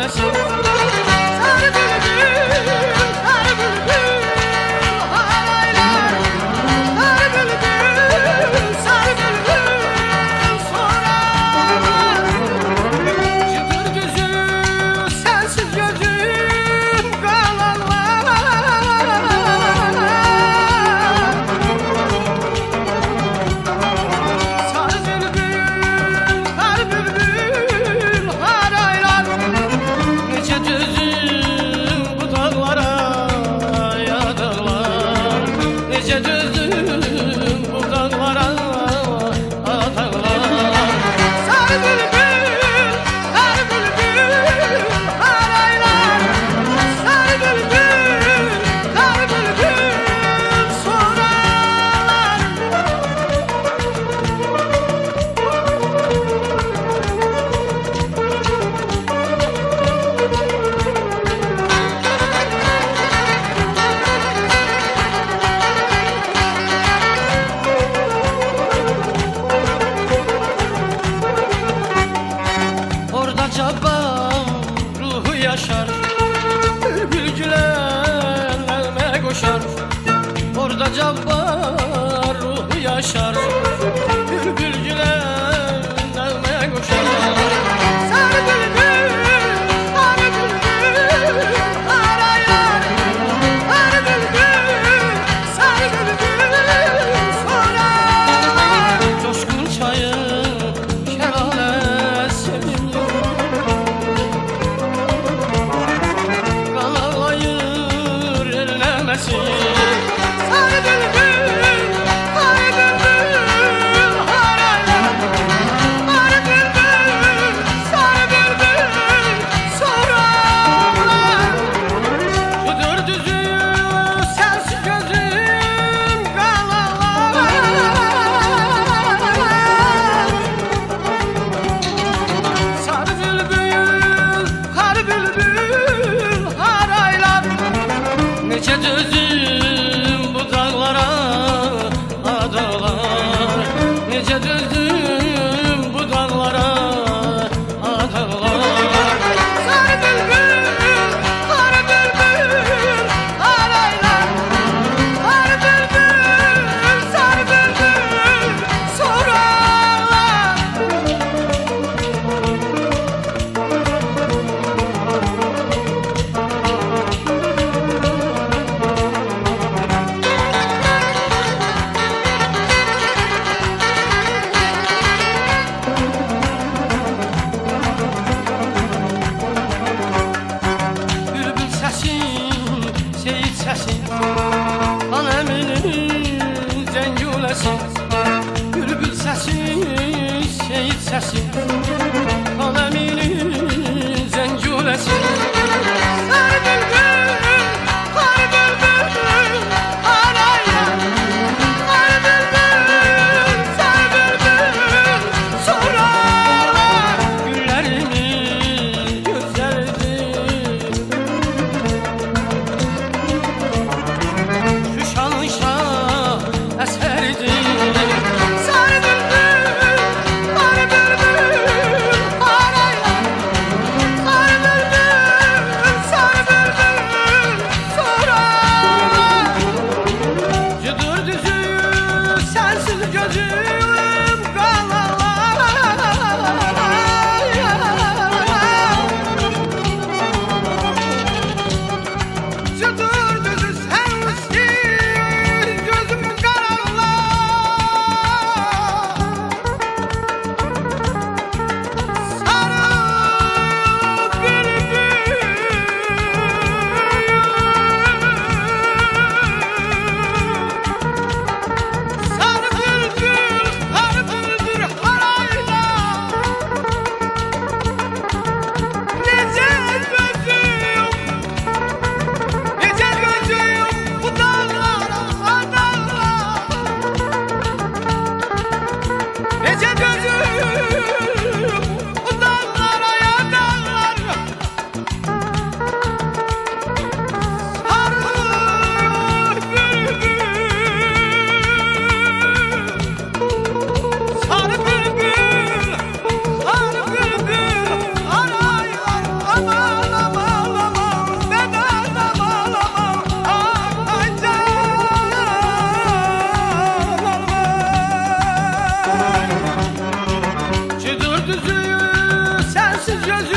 şelaləsi. Sarı bülbül, sarı bülbül, haraylar. Sarı bülbül, sarı bülbül, sorar. Çıdır düzü, sensiz gözüm kalanlar. Sarı bülbül, sarı bülbül, haraylar. Nece düzüm bu dağlara yadırlar. Nece düzüm bu dağlara atağlar. Sarı bülbül, sarı bülbül, haraylar. Sarı bülbül, sarı bülbül, sorarlar. Orada cabbar ruhu yaşar, bülbül gülen elme koşar. Orada cabbar ruhu yaşar, bülbül gülen elme koşar. Sarı bülbül, sarı bülbül, haraylar. Sarı bülbül, sarı bülbül, sorar. Coşkun çayın şelalesi, kan ağlayır ellemesin. Sarı bülbül, sarı bülbül, haraylar. Sarı bülbül, sarı bülbül, sorarlar. Şudur düzü, sensiz gözüm kalanlar. Sarı bülbül, sarı bülbül, haraylar. Nece düzüm bu dağlara adalar. Nece düzüm bu dağlara adalar. Sarı bülbül, sarı bülbül, haraylar. Sarı bülbül, sarı bülbül, sorarlar. Bülbül səsin, seyit səsin, kan əminin zəngüləsin. Bülbül səsin, seyit səsin, kan əminin zəngüləsin. Sarı bülbül, sarı bülbül, haraylar. Sarı bülbül, sarı bülbül, sorarlar. Güllərimin gözləridir, Şuşanın şah əsəridir. Sarı bülbül, sarı bülbül, yüzü, sensiz gözü